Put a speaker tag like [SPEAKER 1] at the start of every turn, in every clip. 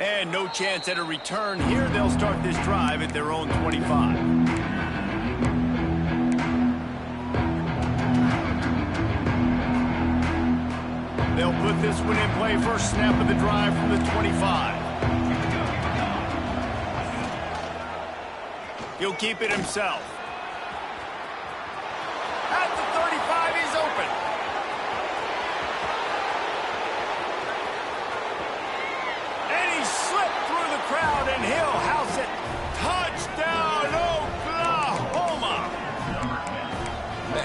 [SPEAKER 1] And no chance at a return here. They'll start this drive at their own 25. They'll put this one in play. First snap of the drive from the 25. He'll keep it himself. At the 35, he's open. And he slipped through the crowd, and he'll house it. Touchdown, Oklahoma!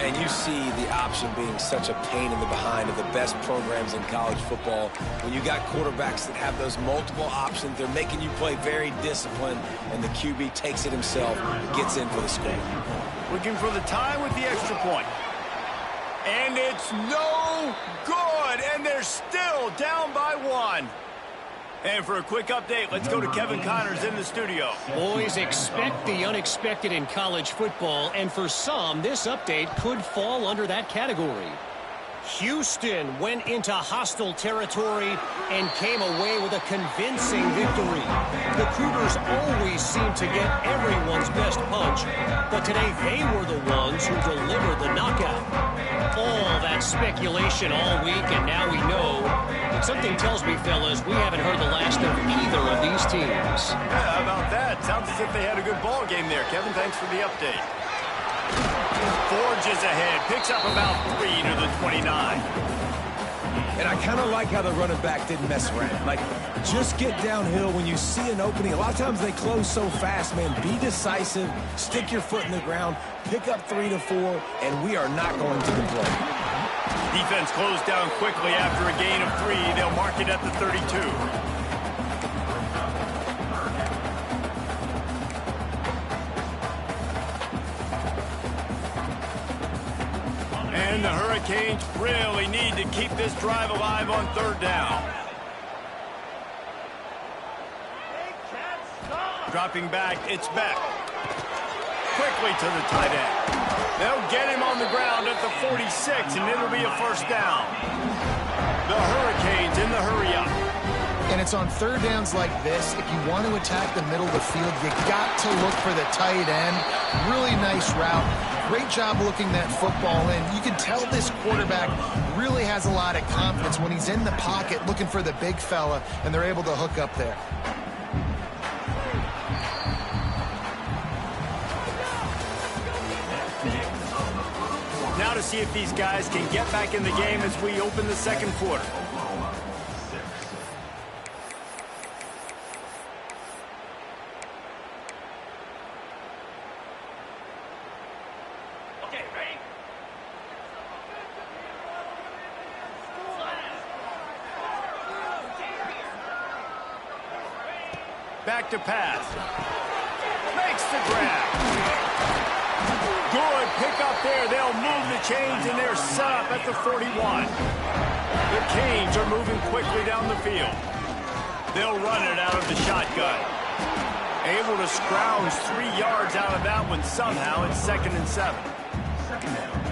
[SPEAKER 2] And you see the option being such a pain in the behind of the best programs in college football. When you got quarterbacks that have those multiple options, they're making you play very disciplined, and the QB takes it himself and gets in for the score.
[SPEAKER 1] Looking for the tie with the extra point. And it's no good, and they're still down by one. And for a quick update, let's go to Kevin Connors in the studio.
[SPEAKER 3] Boys, expect the unexpected in college football, and for some, this update could fall under that category. Houston went into hostile territory and came away with a convincing victory. The Cougars always seem to get everyone's best punch, but today they were the ones who delivered the knockout. All that speculation all week, and now we know. But something tells me, fellas, we haven't heard the last of either of these teams.
[SPEAKER 1] Yeah, how about that? Sounds as if they had a good ball game there. Kevin, thanks for the update. Forges ahead, picks up about 3 to the 29.
[SPEAKER 2] And I kind of like how the running back didn't mess around. Like, just get downhill when you see an opening. A lot of times they close so fast, man. Be decisive, stick your foot in the ground, pick up 3 to 4, and we are not going to complain.
[SPEAKER 1] Defense closed down quickly after a gain of 3. They'll mark it at the 32. And the Hurricanes really need to keep this drive alive on 3rd down. Dropping back, it's Beck. Quickly to the tight end. They'll get him on the ground at the 46, and it'll be a first down. The Hurricanes in the hurry-up.
[SPEAKER 4] And it's on 3rd downs like this. If you want to attack the middle of the field, you got to look for the tight end. Really nice route. Great job looking that football in. You can tell this quarterback really has a lot of confidence when he's in the pocket looking for the big fella, and they're able to hook up there.
[SPEAKER 1] Now to see if these guys can get back in the game as we open the 2nd quarter. Back to pass. Makes the grab. Good pick up there. They'll move the chains, and they're set up at the 41. The Canes are moving quickly down the field. They'll run it out of the shotgun. Able to scrounge 3 yards out of that one somehow. It's 2nd and 7.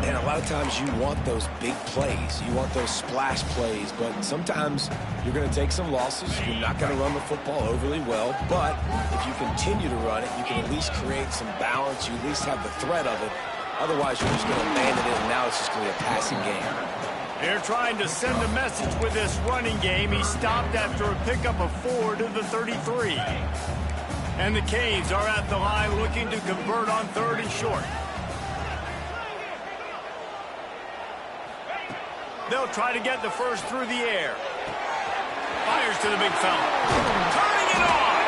[SPEAKER 2] And a lot of times you want those big plays. You want those splash plays, but sometimes you're going to take some losses. You're not going to run the football overly well, but if you continue to run it, you can at least create some balance. You at least have the threat of it. Otherwise, you're just going to abandon it, and now it's just going to be a passing game.
[SPEAKER 1] They're trying to send a message with this running game. He stopped after a pickup of 4 to the 33. And the Canes are at the line looking to convert on 3rd and short. They'll try to get the first through the air. Fires to the big fella. Turning it on.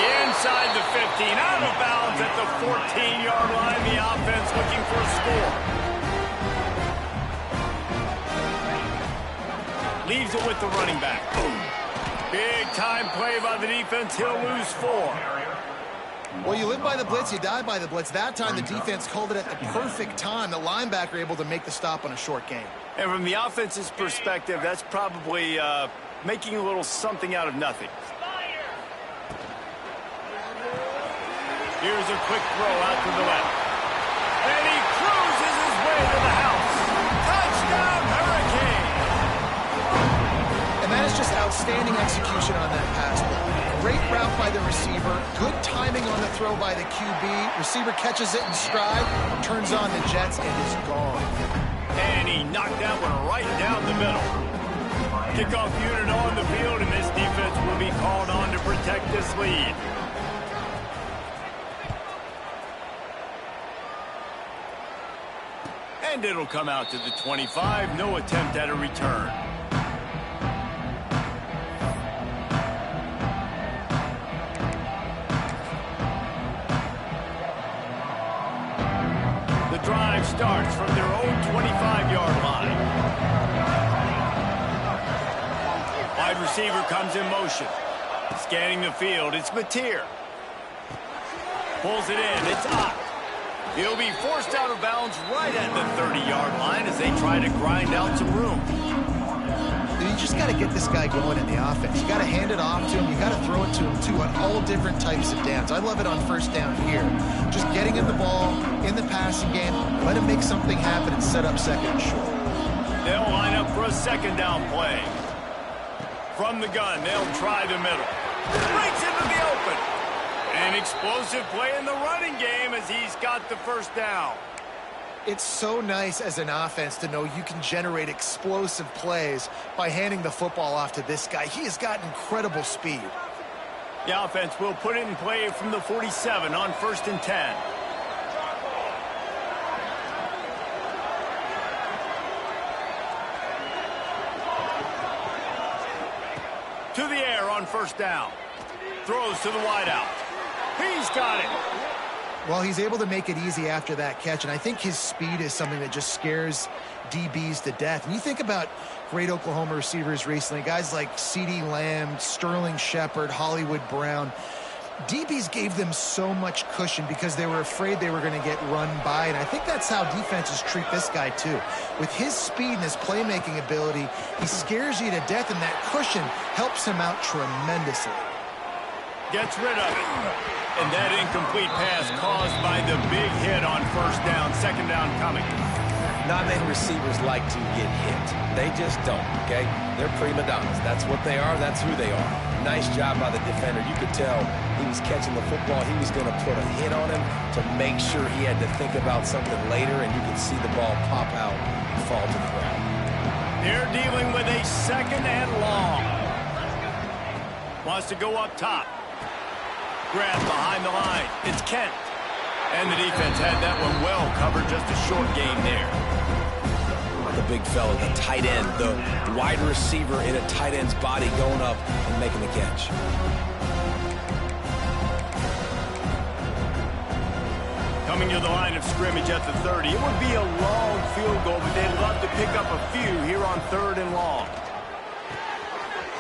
[SPEAKER 1] Inside the 15. Out of bounds at the 14-yard line. The offense looking for a score. Leaves it with the running back. Big time play by the defense. He'll lose 4.
[SPEAKER 4] Well, you live by the blitz, you die by the blitz. That time, the defense called it at the perfect time. The linebacker able to make the stop on a short gain.
[SPEAKER 1] And from the offense's perspective, that's probably making a little something out of nothing. Here's a quick throw out to the left. And he cruises his way to the house. Touchdown, Hurricane!
[SPEAKER 4] And that is just outstanding execution on that pass play. throw by the QB. Receiver catches it in stride, turns on the jets, and is gone.
[SPEAKER 1] And he knocked that one right down the middle. Kickoff unit on the field, and this defense will be called on to protect this lead. And it'll come out to the 25. No attempt at a return. The drive starts from their own 25-yard line. Wide receiver comes in motion. Scanning the field, it's Mateer. Pulls it in, it's Ott. He'll be forced out of bounds right at the 30-yard line as they try to grind out some room.
[SPEAKER 4] You just got to get this guy going in the offense. You got to hand it off to him. You got to throw it to him, too, on all different types of downs. I love it on first down here. Just getting him the ball in the passing game, let him make something happen and set up second and short.
[SPEAKER 1] They'll line up for a second down play. From the gun, they'll try the middle. Breaks into the open. An explosive play in the running game as he's got the first down.
[SPEAKER 4] It's so nice as an offense to know you can generate explosive plays by handing the football off to this guy. He has got incredible speed.
[SPEAKER 1] The offense will put it in play from the 47 on 1st and 10. To the air on first down. Throws to the wideout. He's got it.
[SPEAKER 4] Well, he's able to make it easy after that catch, and I think his speed is something that just scares DBs to death. And you think about great Oklahoma receivers recently, guys like CeeDee Lamb, Sterling Shepard, Hollywood Brown. DBs gave them so much cushion because they were afraid they were going to get run by, and I think that's how defenses treat this guy too. With his speed and his playmaking ability, he scares you to death, and that cushion helps him out tremendously.
[SPEAKER 1] Gets rid of it. And that incomplete pass caused by the big hit on first down. Second down coming.
[SPEAKER 2] Not many receivers like to get hit. They just don't, okay? They're prima donnas. That's what they are. That's who they are. Nice job by the defender. You could tell he was catching the football. He was going to put a hit on him to make sure he had to think about something later, and you could see the ball pop out and fall to the ground.
[SPEAKER 1] They're dealing with a second and long. Wants to go up top. Grab behind the line. It's Kent. And the defense had that one well covered. Just a short gain there.
[SPEAKER 2] The big fella, the tight end, the wide receiver in a tight end's body going up and making the catch.
[SPEAKER 1] Coming to the line of scrimmage at the 30. It would be a long field goal, but they'd love to pick up a few here on 3rd and long.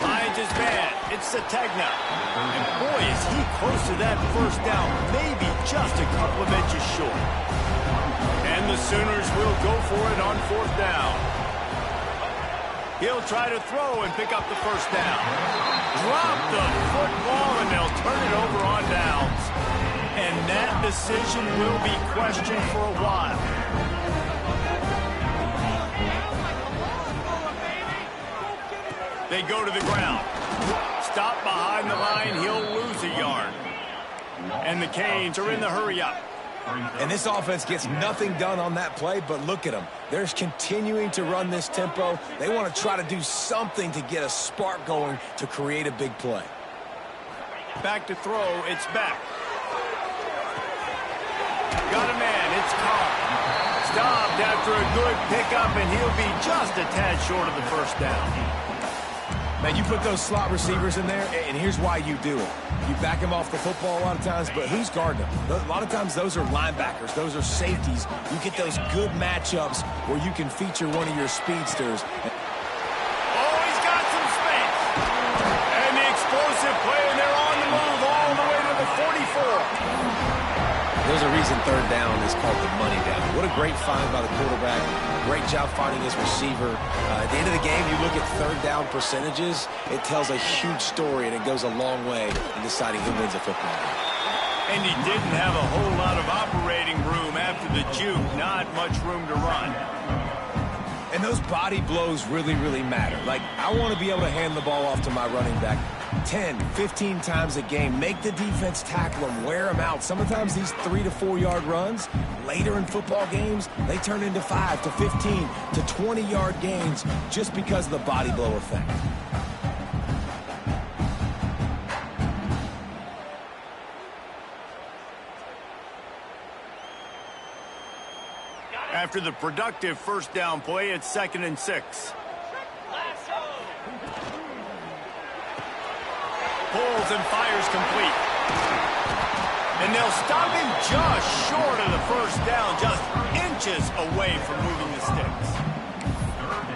[SPEAKER 1] Finds his man. It's Sategna. And boy, is he close to that first down. Maybe just a couple of inches short. And the Sooners will go for it on 4th down. He'll try to throw and pick up the first down. Drop the football, and they'll turn it over on downs. And that decision will be questioned for a while. They go to the ground. Stop behind the line. He'll lose a yard. And the Canes are in the hurry-up.
[SPEAKER 2] And this offense gets nothing done on that play, but look at them. They're continuing to run this tempo. They want to try to do something to get a spark going to create a big play.
[SPEAKER 1] Back to throw. It's back. Got a man. It's Carr. Stopped after a good pickup, and he'll be just a tad short of the first down.
[SPEAKER 2] Man, you put those slot receivers in there, and here's why you do it. You back them off the football a lot of times, but who's guarding them? A lot of times those are linebackers. Those are safeties. You get those good matchups where you can feature one of your speedsters.
[SPEAKER 1] Oh, he's got some space. And the explosive play, and they're on the move all the way to the 44.
[SPEAKER 2] There's a reason 3rd down is called the money down. What a great find by the quarterback. Great job finding his receiver. At the end of the game, you look at 3rd down percentages. It tells a huge story, and it goes a long way in deciding who wins a football game.
[SPEAKER 1] And he didn't have a whole lot of operating room after the juke. Not much room to run.
[SPEAKER 2] And those body blows really, really matter. Like, I want to be able to hand the ball off to my running back 10, 15 times a game. Make the defense tackle them, wear them out. Sometimes these 3 to 4 yard runs, later in football games, they turn into 5 to 15 to 20 yard gains just because of the body blow effect.
[SPEAKER 1] After the productive first down play, it's 2nd and 6. Pulls and fires complete. And they'll stop him just short of the first down, just inches away from moving the sticks.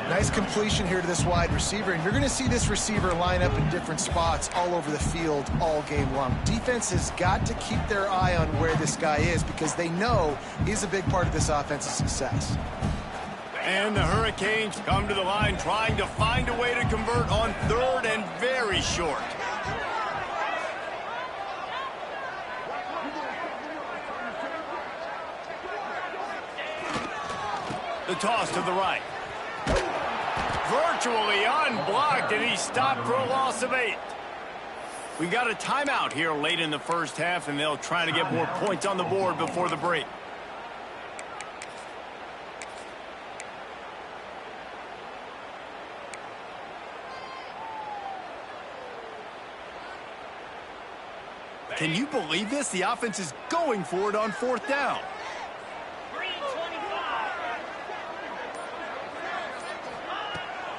[SPEAKER 4] Nice completion here to this wide receiver, and you're going to see this receiver line up in different spots all over the field all game long. Defense has got to keep their eye on where this guy is because they know he's a big part of this offense's success.
[SPEAKER 1] And the Hurricanes come to the line trying to find a way to convert on 3rd and very short. The toss to the right. Virtually unblocked, and he's stopped for a loss of 8. We got a timeout here late in the first half, and they'll try to get more points on the board before the break. Can you believe this? The offense is going for it on 4th down.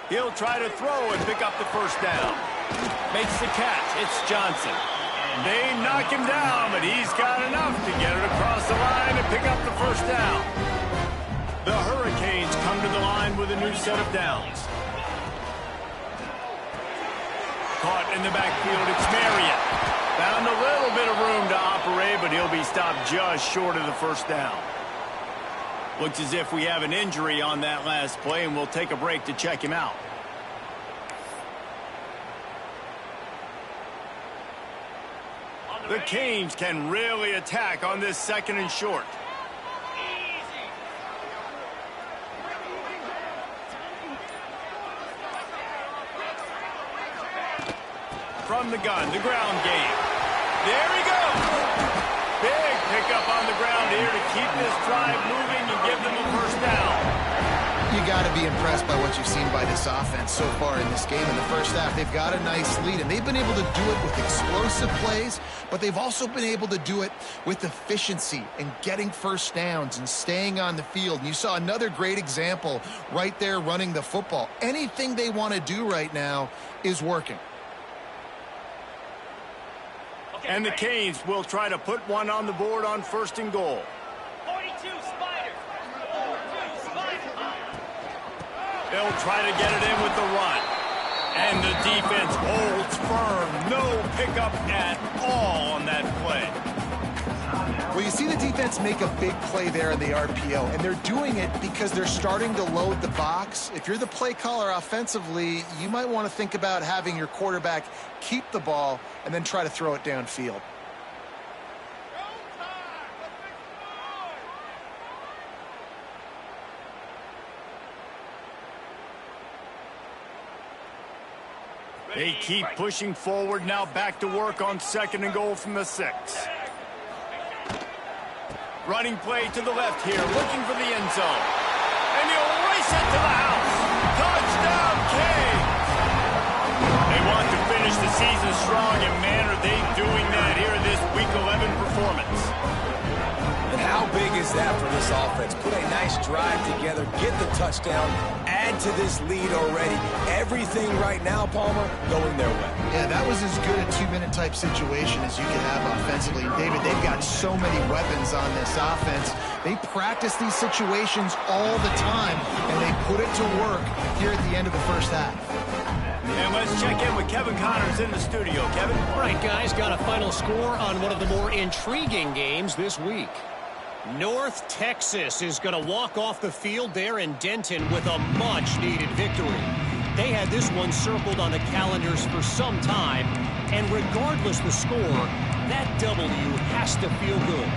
[SPEAKER 1] He'll try to throw and pick up the first down. Makes the catch. It's Johnson. They knock him down, but he's got enough to get it across the line and pick up the first down. The Hurricanes come to the line with a new set of downs. Caught in the backfield, it's Marriott. Found a little bit of room to operate, but he'll be stopped just short of the first down. Looks as if we have an injury on that last play, and we'll take a break to check him out. The Canes can really attack on this 2nd and short. From the gun, the ground game. There he goes. Big pickup on the ground here to keep this drive moving and give them a first down.
[SPEAKER 4] You got to be impressed by what you've seen by this offense so far in this game. In the first half, they've got a nice lead, and they've been able to do it with explosive plays, but they've also been able to do it with efficiency and getting first downs and staying on the field. And you saw another great example right there running the football. Anything they want to do right now is working.
[SPEAKER 1] And the Canes will try to put one on the board on 1st and goal.
[SPEAKER 5] 42 Spider. 42 Spider.
[SPEAKER 1] They'll try to get it in with the run. And the defense holds firm. No pickup at all on that play.
[SPEAKER 4] Well, you see the defense make a big play there in the RPO, and they're doing it because they're starting to load the box. If you're the play caller offensively, you might want to think about having your quarterback keep the ball and then try to throw it downfield.
[SPEAKER 1] They keep pushing forward, now back to work on 2nd and goal from the 6. Running play to the left here, looking for the end zone. And he'll race it to the house. Touchdown, Canes! They want to finish the season strong, and man, are they doing that here in this Week 11 performance.
[SPEAKER 2] And how big is that for this offense? Put a nice drive together, get the touchdown, add to this lead already. Everything right now, Palmer, going their way.
[SPEAKER 4] Yeah, that was as good a 2-minute type situation as you can have offensively. David, they've got so many weapons on this offense. They practice these situations all the time, and they put it to work here at the end of the first half.
[SPEAKER 1] And let's check in with Kevin Connors in the studio. Kevin?
[SPEAKER 3] All right, guys, got a final score on one of the more intriguing games this week. North Texas is going to walk off the field there in Denton with a much-needed victory. They had this one circled on the calendars for some time, and regardless the score, that W has to feel good.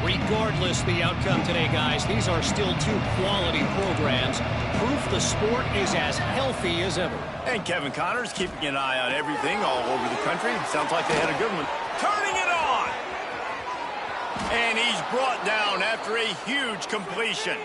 [SPEAKER 3] Regardless the outcome today, guys, these are still two quality programs, proof off, the sport is as healthy as ever.
[SPEAKER 1] And Kevin Connor's keeping an eye on everything all over the country. Sounds like they had a good one. Turning it on! And he's brought down after a huge completion.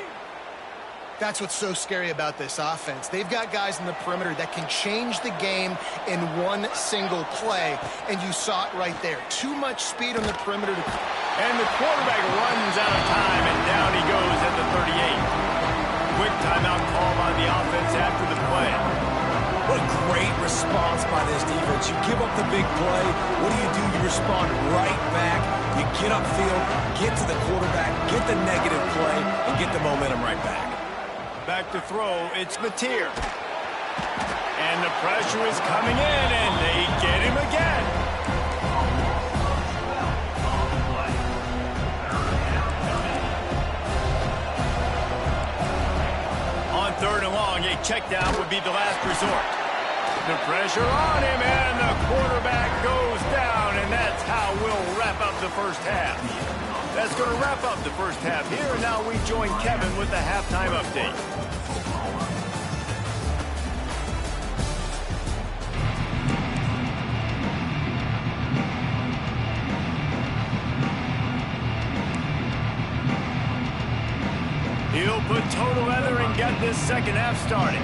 [SPEAKER 4] That's what's so scary about this offense. They've got guys in the perimeter that can change the game in one single play, and you saw it right there. Too much speed on the perimeter.
[SPEAKER 1] And the quarterback runs out of time, and down he goes at the 38. Quick timeout call by the offense after the play.
[SPEAKER 2] What a great response by this defense. You give up the big play. What do? You respond right back. You get upfield, get to the quarterback, get the negative play, and get the momentum right back.
[SPEAKER 1] Back to throw, it's Mateer. And the pressure is coming in, and they get him again. On 3rd and long, a check down would be the last resort. The pressure on him, and the quarterback goes down, and that's how we'll wrap up the first half. That's going to wrap up the first half here, and now we join Kevin with the halftime update. He'll put total leather and get this second half started.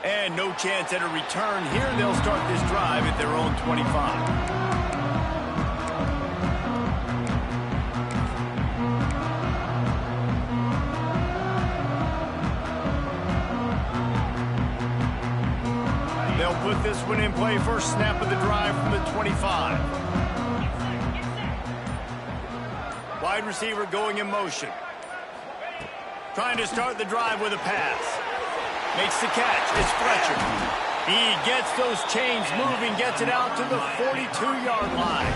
[SPEAKER 1] And no chance at a return here. They'll start this drive at their own 25. They'll put this one in play. First snap of the drive from the 25. Wide receiver going in motion. Trying to start the drive with a pass. Makes the catch. It's Fletcher. He gets those chains moving, gets it out to the 42-yard line.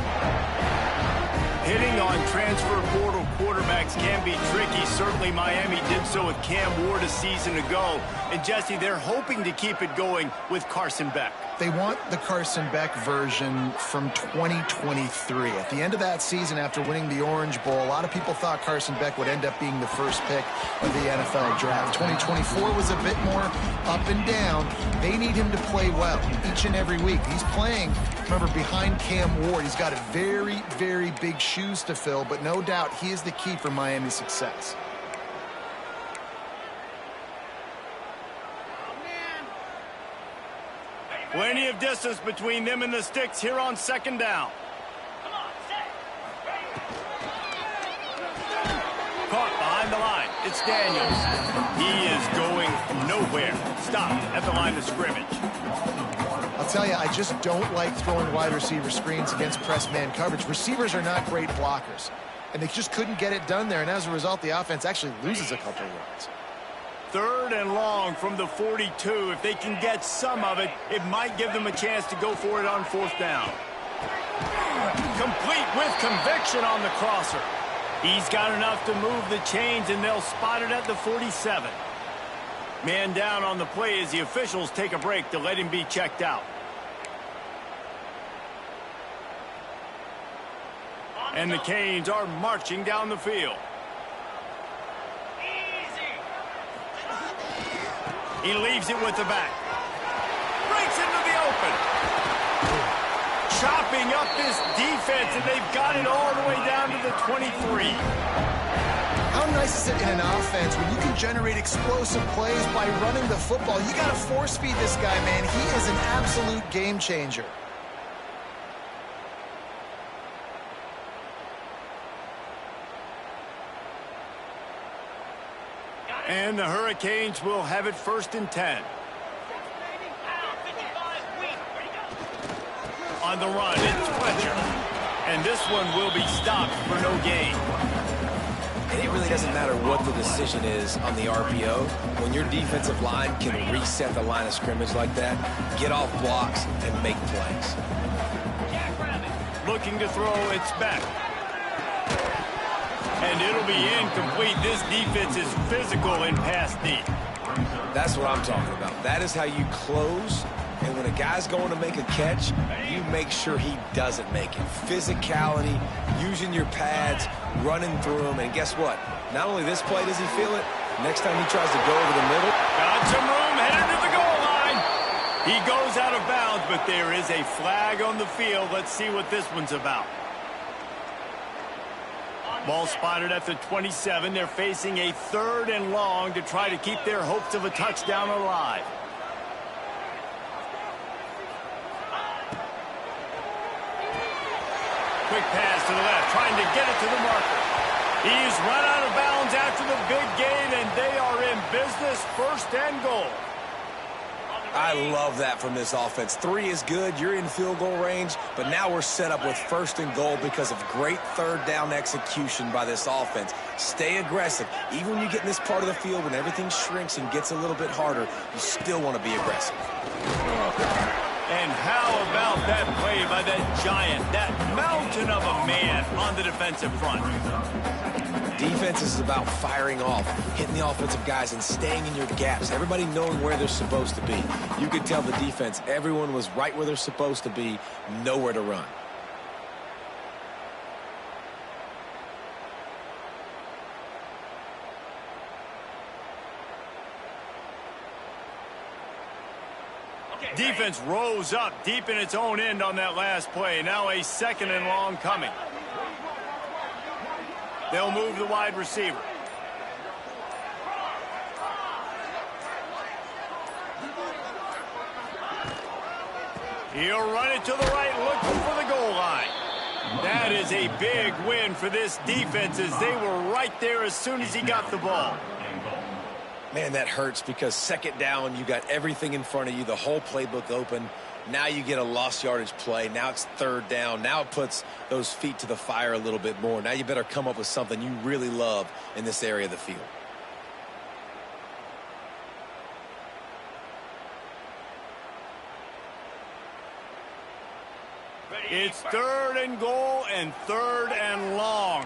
[SPEAKER 1] Hitting on transfer portal quarterbacks can be tricky. Certainly Miami did so with Cam Ward a season ago. And Jesse, they're hoping to keep it going with Carson Beck.
[SPEAKER 4] They want the Carson Beck version from 2023. At the end of that season, after winning the Orange Bowl, a lot of people thought Carson Beck would end up being the first pick of the NFL draft. 2024 was a bit more up and down. They need him to play well each and every week. He's playing, remember, behind Cam Ward. He's got a very, very big shoes to fill, but no doubt he is the key for Miami's success.
[SPEAKER 1] Plenty of distance between them and the sticks here on 2nd down. Caught behind the line. It's Daniels. He is going nowhere. Stopped at the line of scrimmage.
[SPEAKER 4] I'll tell you, I just don't like throwing wide receiver screens against press man coverage. Receivers are not great blockers, and they just couldn't get it done there, and as a result, the offense actually loses a couple of yards.
[SPEAKER 1] 3rd and long from the 42. If they can get some of it, it might give them a chance to go for it on 4th down. Complete with conviction on the crosser. He's got enough to move the chains, and they'll spot it at the 47. Man down on the play as the officials take a break to let him be checked out. And the Canes are marching down the field. He leaves it with the back. Breaks into the open. Chopping up this defense, and they've got it all the way down to the 23.
[SPEAKER 4] How nice is it in an offense when you can generate explosive plays by running the football? You got to force feed this guy, man. He is an absolute game changer.
[SPEAKER 1] And the Hurricanes will have it 1st and 10. On the run, it's Fletcher. And this one will be stopped for no gain.
[SPEAKER 2] And it really doesn't matter what the decision is on the RPO. When your defensive line can reset the line of scrimmage like that, get off blocks and make plays.
[SPEAKER 1] Looking to throw, it's back. And it'll be incomplete. This defense is physical in pass deep.
[SPEAKER 2] That's what I'm talking about. That is how you close And when a guy's going to make a catch, you make sure he doesn't make it. Physicality, using your pads, running through them. And guess what? Not only this play does he feel it, next time he tries to go over the middle.
[SPEAKER 1] Got some room, headed to the goal line. He goes out of bounds, but there is a flag on the field. Let's see what this one's about. Ball spotted at the 27. They're facing a 3rd and long to try to keep their hopes of a touchdown alive. Quick pass to the left, trying to get it to the marker. He's run out of bounds after the big gain, and they are in business, 1st and goal.
[SPEAKER 2] I love that from this offense. 3 is good. You're in field goal range, but now we're set up with 1st and goal because of great 3rd down execution by this offense. Stay aggressive. Even when you get in this part of the field, when everything shrinks and gets a little bit harder, you still want to be aggressive.
[SPEAKER 1] And how about that play by that giant, that mountain of a man on the defensive front?
[SPEAKER 2] Defense is about firing off, hitting the offensive guys, and staying in your gaps. Everybody knowing where they're supposed to be. You could tell the defense, everyone was right where they're supposed to be, nowhere to run.
[SPEAKER 1] Defense rose up deep in its own end on that last play. Now a 2nd and long coming. They'll move the wide receiver. He'll run it to the right, looking for the goal line. That is a big win for this defense as they were right there as soon as he got the ball.
[SPEAKER 2] Man, that hurts because 2nd down, you got everything in front of you, the whole playbook open. Now you get a lost yardage play. Now it's 3rd down. Now it puts those feet to the fire a little bit more. Now you better come up with something you really love in this area of the field.
[SPEAKER 1] It's 3rd and goal and 3rd and long.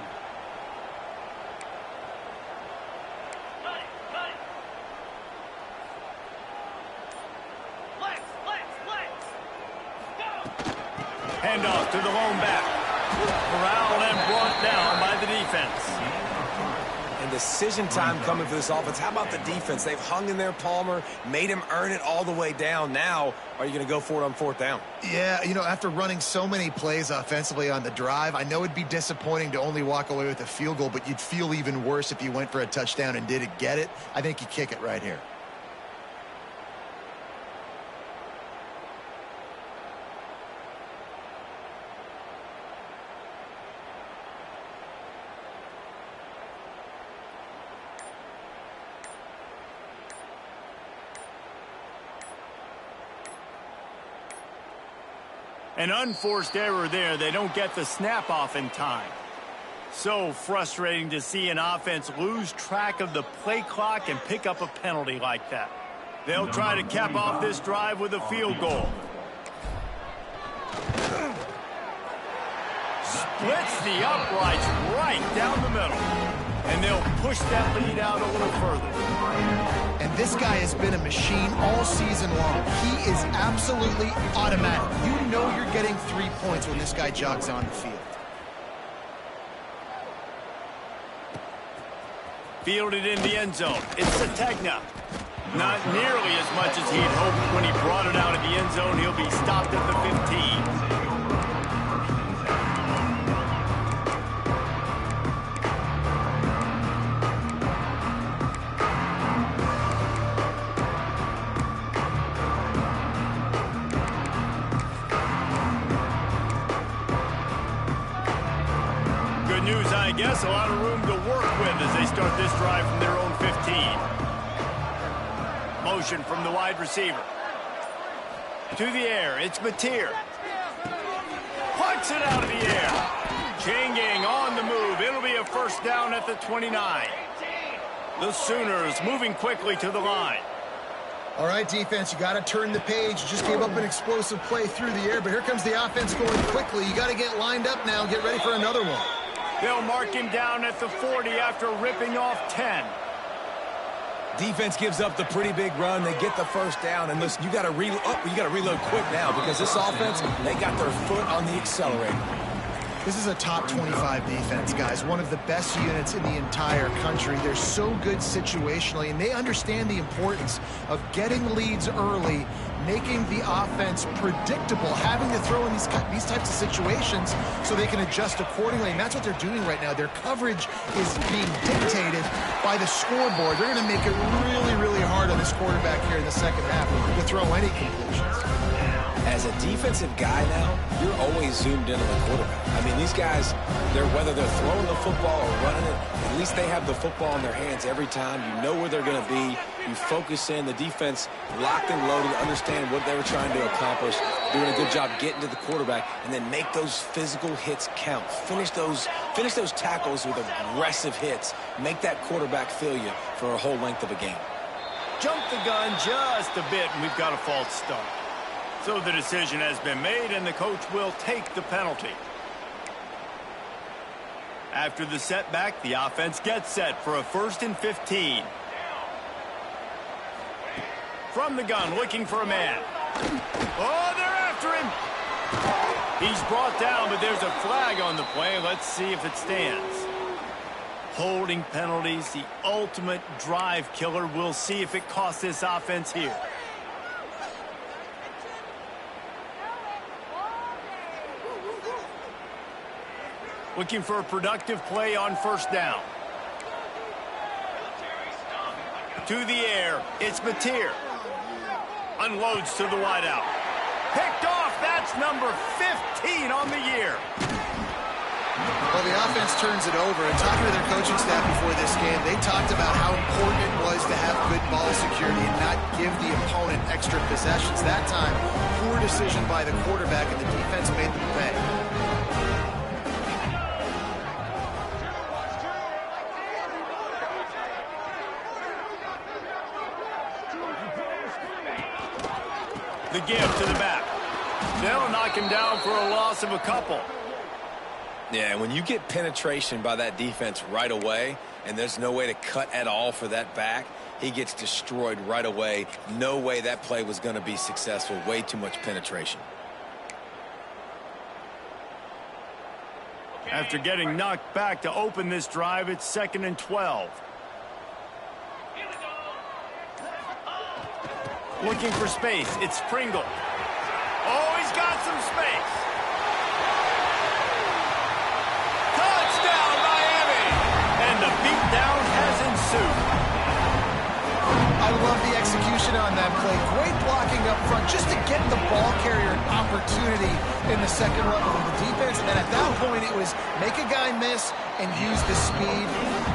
[SPEAKER 1] Handoff to the lone back. Corralled and brought down by the defense.
[SPEAKER 2] And decision time coming for this offense. How about the defense? They've hung in there, Palmer, made him earn it all the way down. Now, are you going to go for it on 4th down?
[SPEAKER 4] Yeah, you know, after running so many plays offensively on the drive, I know it'd be disappointing to only walk away with a field goal, but you'd feel even worse if you went for a touchdown and didn't get it. I think you kick it right here.
[SPEAKER 1] An unforced error there. They don't get the snap off in time. So frustrating to see an offense lose track of the play clock and pick up a penalty like that. They'll try to cap off this drive with a field goal. Splits the uprights right down the middle. And they'll push that lead out a little further.
[SPEAKER 4] And this guy has been a machine all season long. He is absolutely automatic. You know you're getting 3 points when this guy jogs on the field.
[SPEAKER 1] Fielded in the end zone. It's Sategna. Not nearly as much as he'd hoped when he brought it out of the end zone. He'll be stopped at the 15. I guess a lot of room to work with as they start this drive from their own 15. Motion from the wide receiver. To the air, it's Mateer. Plucks it out of the air. Changing on the move. It'll be a first down at the 29. The Sooners moving quickly to the line.
[SPEAKER 4] All right, defense, you got to turn the page. You just gave up an explosive play through the air, but here comes the offense going quickly. You got to get lined up now, get ready for another one.
[SPEAKER 1] They'll mark him down at the 40 after ripping off 10.
[SPEAKER 2] Defense gives up the pretty big run. They get the first down. And listen, you got to reload quick now because this offense, they got their foot on the accelerator.
[SPEAKER 4] This is a top 25 defense, guys. One of the best units in the entire country. They're so good situationally, and they understand the importance of getting leads early, making the offense predictable, having to throw in these types of situations so they can adjust accordingly. And that's what they're doing right now. Their coverage is being dictated by the scoreboard. They're going to make it really, really hard on this quarterback here in the second half to throw any conclusions.
[SPEAKER 2] As a defensive guy now, you're always zoomed in on the quarterback. I mean, these guys, whether they're throwing the football or running it, at least they have the football in their hands every time. You know where they're going to be. You focus in. The defense locked and loaded, understand what they were trying to accomplish, doing a good job getting to the quarterback, and then make those physical hits count. Finish those tackles with aggressive hits. Make that quarterback feel you for a whole length of a game.
[SPEAKER 1] Jump the gun just a bit, and we've got a false start. So the decision has been made, and the coach will take the penalty. After the setback, the offense gets set for a 1st and 15. From the gun, looking for a man. Oh, they're after him. He's brought down, but there's a flag on the play. Let's see if it stands. Holding penalties, the ultimate drive killer. We'll see if it costs this offense here. Looking for a productive play on 1st down. To the air, it's Mateer. Unloads to the wideout. Picked off, that's number 15 on the year.
[SPEAKER 4] Well, the offense turns it over, and talking to their coaching staff before this game, they talked about how important it was to have good ball security and not give the opponent extra possessions. That time, poor decision by the quarterback, and the defense made them pay.
[SPEAKER 1] The give to the back. They'll knock him down for a loss of a couple.
[SPEAKER 2] Yeah, when you get penetration by that defense right away, and there's no way to cut at all for that back, he gets destroyed right away. No way that play was going to be successful. Way too much penetration.
[SPEAKER 1] After getting knocked back to open this drive, it's 2nd and 12. Looking for space. It's Pringle. Oh, he's got some space. Touchdown, Miami! And the beatdown has ensued.
[SPEAKER 4] I love the execution on that play. Great blocking up front just to get the ball carrier an opportunity in the second level of the defense. And at that point, it was make a guy miss and use the speed.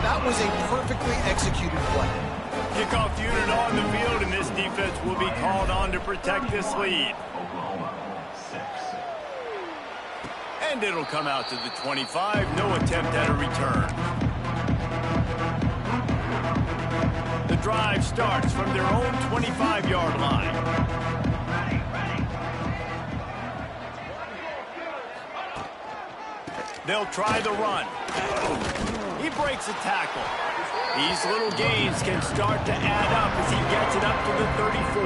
[SPEAKER 4] That was a perfectly executed play.
[SPEAKER 1] Kickoff unit on the field, and this defense will be called on to protect this lead. And it'll come out to the 25. No attempt at a return. The drive starts from their own 25-yard line. They'll try the run. He breaks a tackle. These little gains can start to add up as he gets it up to the 34.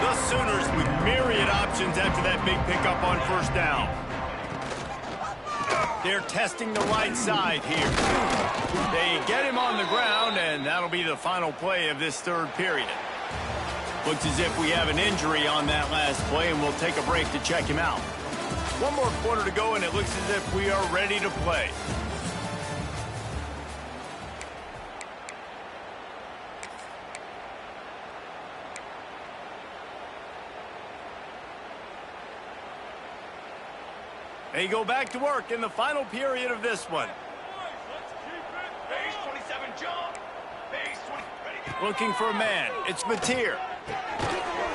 [SPEAKER 1] The Sooners with myriad options after that big pickup on 1st down. They're testing the right side here. They get him on the ground, and that'll be the final play of this 3rd period. Looks as if we have an injury on that last play, and we'll take a break to check him out. One more quarter to go, and it looks as if we are ready to play. They go back to work in the final period of this one.
[SPEAKER 5] Base 27, jump. Base 20, ready, go.
[SPEAKER 1] Looking for a man. It's Mateer.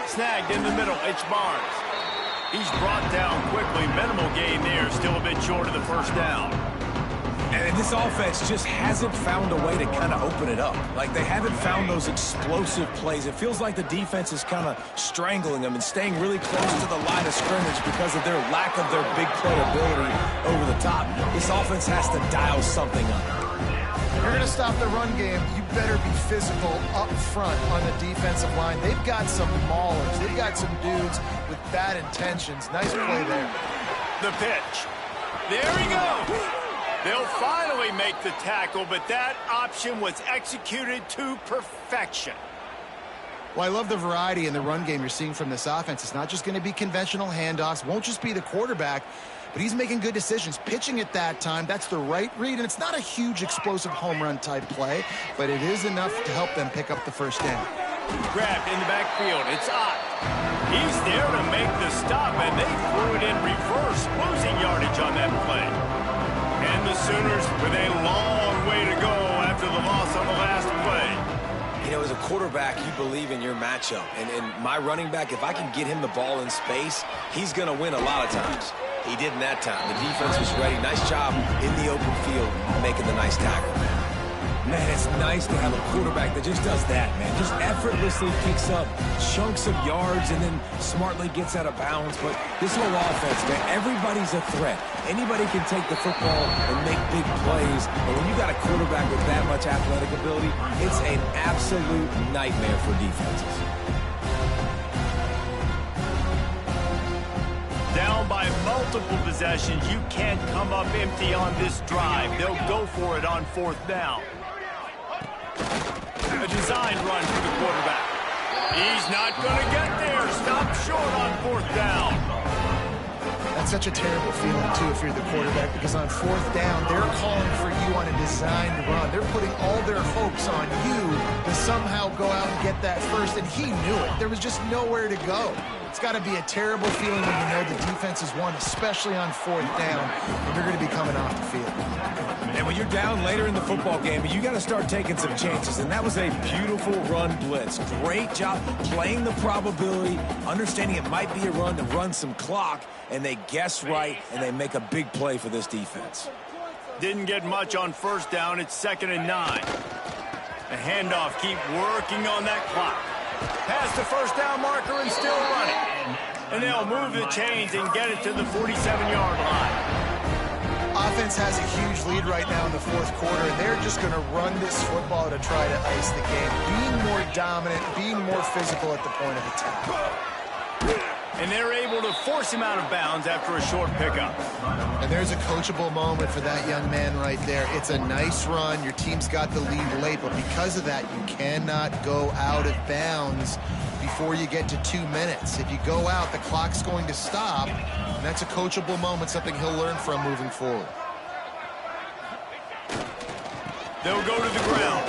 [SPEAKER 1] Snagged in the middle. It's Barnes. He's brought down quickly. Minimal gain there. Still a bit short of the 1st down.
[SPEAKER 2] And this offense just hasn't found a way to kind of open it up. Like, they haven't found those explosive plays. It feels like the defense is kind of strangling them and staying really close to the line of scrimmage because of their lack of their big play ability over the top. This offense has to dial something up.
[SPEAKER 4] If you're going to stop the run game, you better be physical up front on the defensive line. They've got some maulers. They've got some dudes with bad intentions. Nice play there.
[SPEAKER 1] The pitch. There he goes. They'll finally make the tackle, but that option was executed to perfection.
[SPEAKER 4] Well, I love the variety in the run game you're seeing from this offense. It's not just going to be conventional handoffs. Won't just be the quarterback, but he's making good decisions. Pitching at that time, that's the right read, and it's not a huge explosive home run type play, but it is enough to help them pick up the first down.
[SPEAKER 1] Grabbed in the backfield. It's Ott. He's there to make the stop, and they threw it in reverse, losing yardage on that play. And the Sooners with a long way to go after the loss on the last play.
[SPEAKER 2] You know, as a quarterback, you believe in your matchup. And my running back, if I can get him the ball in space, he's going to win a lot of times. He did in that time. The defense was ready. Nice job in the open field making the nice tackle.
[SPEAKER 6] Man, it's nice to have a quarterback that just does that, man. Just effortlessly picks up chunks of yards and then smartly gets out of bounds. But this whole offense, man, everybody's a threat. Anybody can take the football and make big plays. But when you got a quarterback with that much athletic ability, it's an absolute nightmare for defenses.
[SPEAKER 1] Down by multiple possessions, you can't come up empty on this drive. They'll go for it on fourth down. A designed run for the quarterback. He's not going to get there. Stop short on fourth down.
[SPEAKER 4] That's such a terrible feeling, too, if you're the quarterback, because on fourth down, they're calling for you on a designed run. They're putting all their hopes on you to somehow go out and get that first, and he knew it. There was just nowhere to go. It's got to be a terrible feeling when you know the defense has won, especially on fourth down, and you're going to be coming off the field.
[SPEAKER 6] And when you're down later in the football game, you got to start taking some chances. And that was a beautiful run blitz. Great job playing the probability, understanding it might be a run to run some clock, and they guess right, and they make a big play for this defense.
[SPEAKER 1] Didn't get much on first down. It's 2nd and 9. The handoff, keep working on that clock. Past the first down marker and still running. And they'll move the chains and get it to the 47-yard line.
[SPEAKER 4] Offense has a huge lead right now in the fourth quarter, and they're just going to run this football to try to ice the game. Being more dominant, being more physical at the point of attack.
[SPEAKER 1] And they're able to force him out of bounds after a short pickup.
[SPEAKER 4] And there's a coachable moment for that young man right there. It's a nice run. Your team's got the lead late, but because of that, you cannot go out of bounds before you get to 2 minutes. If you go out, the clock's going to stop, and that's a coachable moment, something he'll learn from moving forward.
[SPEAKER 1] They'll go to the ground.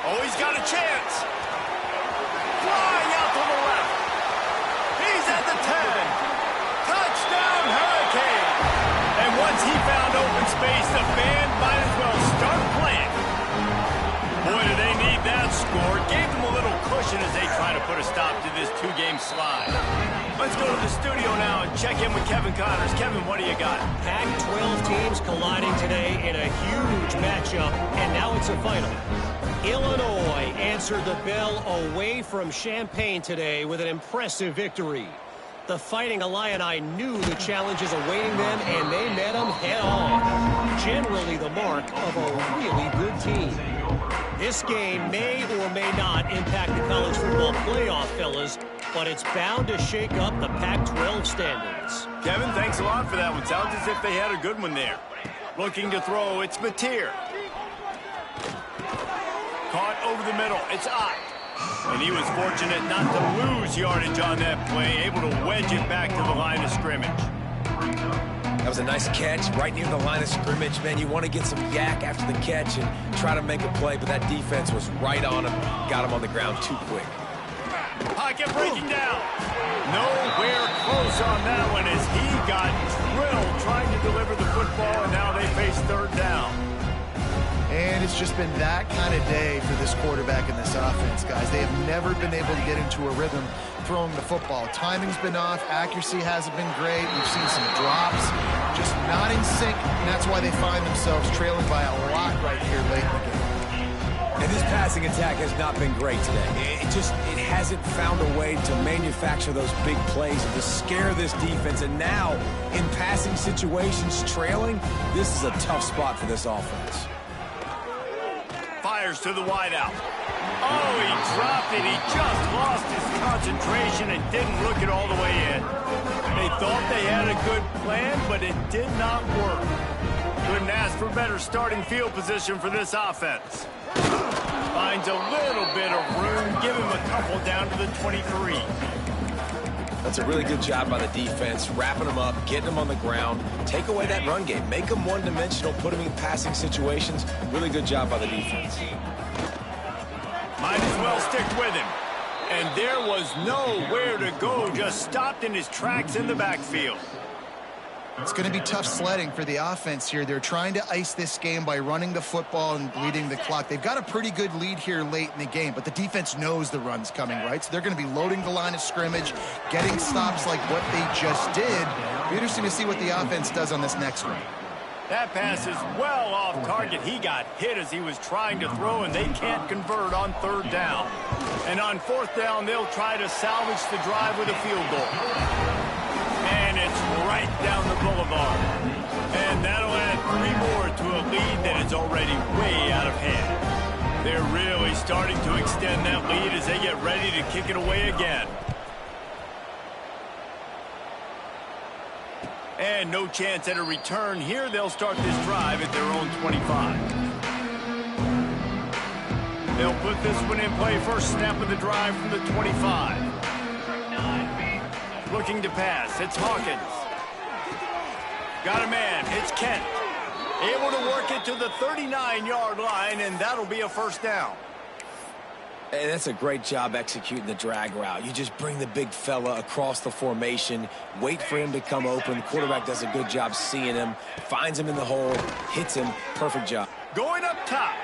[SPEAKER 1] Oh, he's got a chance. Flying out to the left. He's at the 10. Touchdown, Hurricane. And once he found open space, the band might as well start playing. Boy, do they need that score. Gave them a little cushion as they try to put a stop to this two-game slide. Let's go to the studio now and check in with Kevin Connors. Kevin, what do you got?
[SPEAKER 3] Pac-12 teams colliding today in a huge matchup, and now it's a final. Illinois answered the bell away from Champaign today with an impressive victory. The Fighting Illini knew the challenges awaiting them, and they met them head-on. Generally the mark of a really good team. This game may or may not impact the college football playoff, fellas, but it's bound to shake up the Pac-12 standings.
[SPEAKER 1] Kevin, thanks a lot for that one. Sounds as if they had a good one there. Looking to throw, it's Mateer. Caught over the middle, it's Ott. And he was fortunate not to lose yardage on that play, able to wedge it back to the line of scrimmage.
[SPEAKER 2] That was a nice catch right near the line of scrimmage. Man, you want to get some yak after the catch and try to make a play, but that defense was right on him. Got him on the ground too quick.
[SPEAKER 1] Pocket breaking down. Nowhere close on that one as he got drilled trying to deliver the football, and now they face third down.
[SPEAKER 4] And it's just been that kind of day for this quarterback and this offense, guys. They have never been able to get into a rhythm throwing the football. Timing's been off. Accuracy hasn't been great. We've seen some drops, just not in sync, and that's why they find themselves trailing by a lot right here late in the game.
[SPEAKER 6] And this passing attack has not been great today. It hasn't found a way to manufacture those big plays and to scare this defense. And now, in passing situations, trailing, this is a tough spot for this offense.
[SPEAKER 1] fires to the wideout. Oh, he dropped it. He just lost his concentration and didn't look it all the way in. They thought they had a good plan, but it did not work. Couldn't ask for better starting field position for this offense. Finds a little bit of room. Give him a couple down to the 23.
[SPEAKER 2] That's a really good job by the defense, wrapping them up, getting them on the ground, take away that run game, make them one-dimensional, put them in passing situations. Really good job by the defense.
[SPEAKER 1] Might as well stick with him. And there was nowhere to go, just stopped in his tracks in the backfield.
[SPEAKER 4] It's going to be tough sledding for the offense here. They're trying to ice this game by running the football and bleeding the clock. They've got a pretty good lead here late in the game, but the defense knows the run's coming, right? So they're going to be loading the line of scrimmage, getting stops like what they just did. It'll be interesting to see what the offense does on this next one.
[SPEAKER 1] That pass is well off target. He got hit as he was trying to throw, and they can't convert on third down. And on fourth down, they'll try to salvage the drive with a field goal. And it's right down the boulevard. And that'll add 3 more to a lead that is already way out of hand. They're really starting to extend that lead as they get ready to kick it away again. And no chance at a return here. They'll start this drive at their own 25. They'll put this one in play. First snap of the drive from the 25. Looking to pass. It's Hawkins. Got a man. It's Kent. Able to work it to the 39-yard line, and that'll be a first down.
[SPEAKER 2] And that's a great job executing the drag route. You just bring the big fella across the formation, wait for him to come open. The quarterback does a good job seeing him, finds him in the hole, hits him. Perfect job.
[SPEAKER 1] Going up top.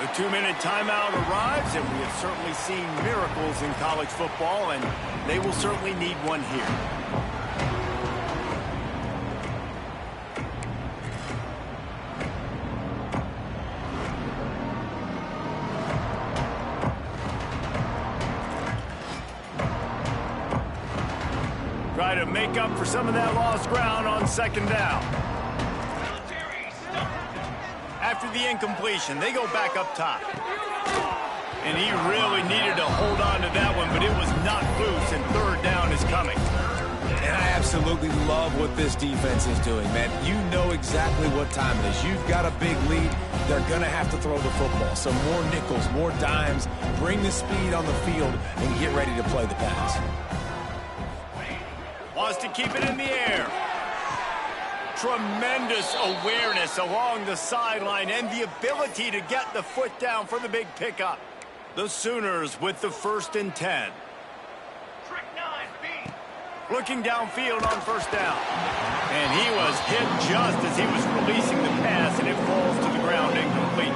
[SPEAKER 1] The 2-minute timeout arrives, and we have certainly seen miracles in college football, and they will certainly need one here. Try to make up for some of that lost ground on second down. After the incompletion, they go back up top. And he really needed to hold on to that one, but it was not loose, and third down is coming.
[SPEAKER 2] And I absolutely love what this defense is doing, man. You know exactly what time it is. You've got a big lead. They're going to have to throw the football. So more nickels, more dimes, bring the speed on the field, and get ready to play the pass.
[SPEAKER 1] Wants to keep it in the air. Tremendous awareness along the sideline and the ability to get the foot down for the big pickup. The Sooners with the 1st and 10. Looking downfield on first down. And he was hit just as he was releasing the pass, and it falls to the ground incomplete.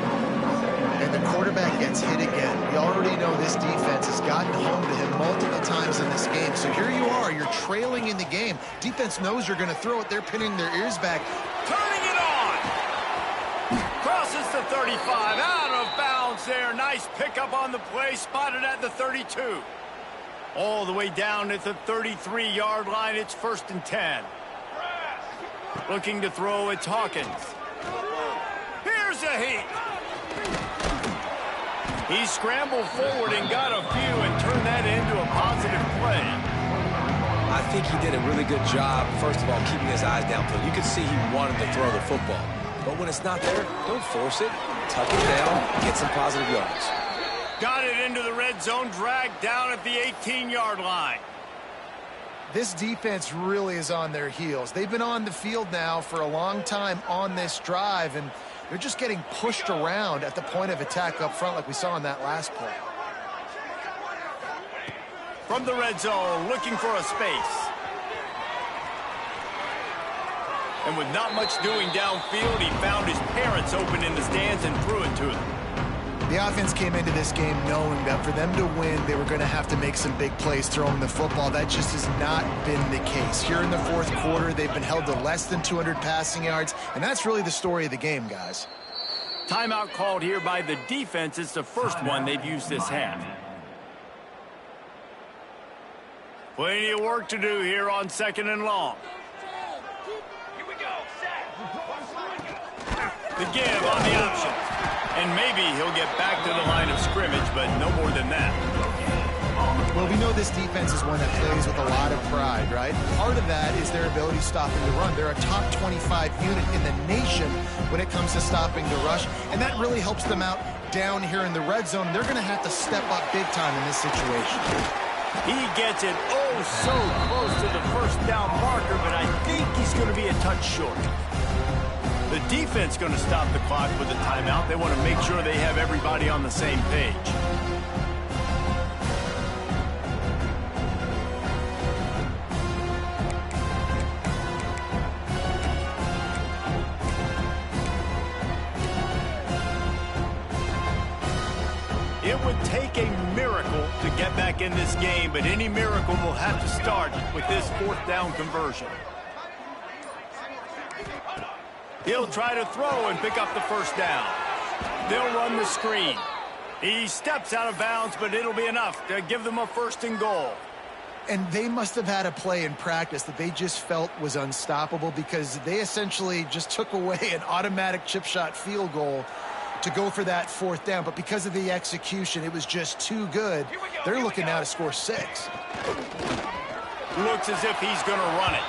[SPEAKER 4] And the quarterback gets hit again. We already know this defense has gotten home to him multiple times in this game. So here you are, you're trailing in the game. Defense knows you're going to throw it. They're pinning their ears back.
[SPEAKER 1] Turning it on. Crosses the 35, out of bounds there. Nice pickup on the play, spotted at the 32. All the way down at the 33-yard line, it's 1st and 10. Looking to throw, it's Hawkins. Here's a heat. He scrambled forward and got a few and turned that into a positive play.
[SPEAKER 2] I think he did a really good job, first of all, keeping his eyes downfield. You could see he wanted to throw the football. But when it's not there, don't force it. Tuck it down, get some positive yards.
[SPEAKER 1] Got it into the red zone, dragged down at the 18-yard line.
[SPEAKER 4] This defense really is on their heels. They've been on the field now for a long time on this drive, and they're just getting pushed around at the point of attack up front like we saw in that last play.
[SPEAKER 1] From the red zone, looking for a space. And with not much doing downfield, he found his parents open in the stands and threw it to them.
[SPEAKER 4] The offense came into this game knowing that for them to win, they were going to have to make some big plays throwing the football. That just has not been the case. Here in the fourth quarter, they've been held to less than 200 passing yards, and that's really the story of the game, guys.
[SPEAKER 1] Timeout called here by the defense. It's the first one they've used this half. Plenty of work to do here on 2nd and long.
[SPEAKER 5] Here we go. Set.
[SPEAKER 1] The give on the option. And maybe he'll get back to the line of scrimmage, but no more than that.
[SPEAKER 4] Well, we know this defense is one that plays with a lot of pride, right? Part of that is their ability stopping the run. They're a top 25 unit in the nation when it comes to stopping the rush, and that really helps them out down here in the red zone. They're going to have to step up big time in this situation.
[SPEAKER 1] He gets it oh so close to the first down marker, but I think he's going to be a touch short. The defense going to stop the clock with a timeout. They want to make sure they have everybody on the same page. It would take a miracle to get back in this game, but any miracle will have to start with this fourth down conversion. He'll try to throw and pick up the first down. They'll run the screen. He steps out of bounds, but it'll be enough to give them a first and goal.
[SPEAKER 4] And they must have had a play in practice that they just felt was unstoppable, because they essentially just took away an automatic chip shot field goal to go for that fourth down. But because of the execution, it was just too good. They're looking now to score 6.
[SPEAKER 1] Looks as if he's going to run it.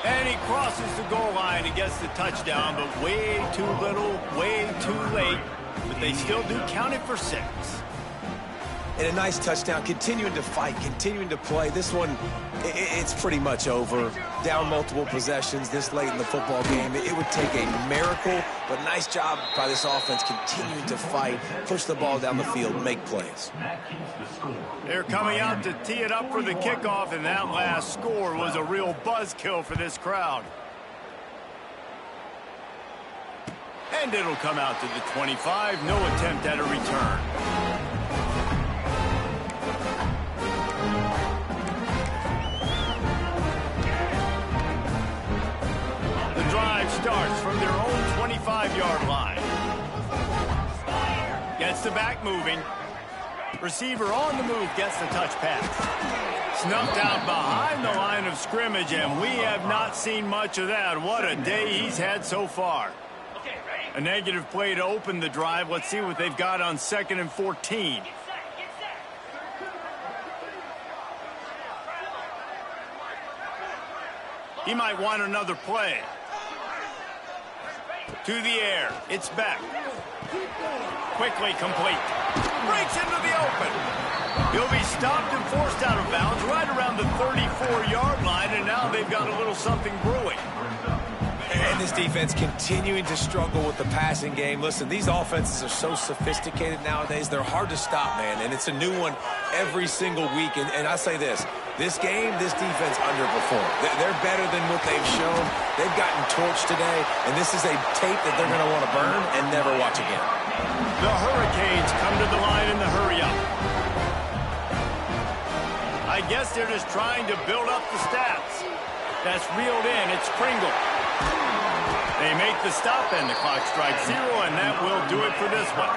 [SPEAKER 1] And he crosses the goal line and gets the touchdown, but way too little, way too late. But they still do count it for 6.
[SPEAKER 2] And a nice touchdown, continuing to fight, continuing to play. This one, it's pretty much over. Down multiple possessions this late in the football game. It would take a miracle, but nice job by this offense continuing to fight, push the ball down the field, make plays.
[SPEAKER 1] They're coming out to tee it up for the kickoff, and that last score was a real buzzkill for this crowd. And it'll come out to the 25. No attempt at a return. Starts from their own 25-yard line. Gets the back moving. Receiver on the move, gets the touch pass. Snuffed out behind the line of scrimmage, and we have not seen much of that. What a day he's had so far. A negative play to open the drive. Let's see what they've got on 2nd and 14. He might want another play. To the air. It's back. Quickly complete. Breaks into the open. He'll be stopped and forced out of bounds right around the 34-yard line, and now they've got a little something brewing.
[SPEAKER 2] And this defense continuing to struggle with the passing game. Listen, these offenses are so sophisticated nowadays. They're hard to stop, man, and it's a new one every single week. And I say this game, this defense underperformed. They're better than what they've shown. They've gotten torched today, and this is a tape that they're going to want to burn and never watch again.
[SPEAKER 1] The Hurricanes come to the line in the hurry-up. I guess they're just trying to build up the stats. That's reeled in. It's Pringle. They make the stop, and the clock strikes 0, and that will do it for this one.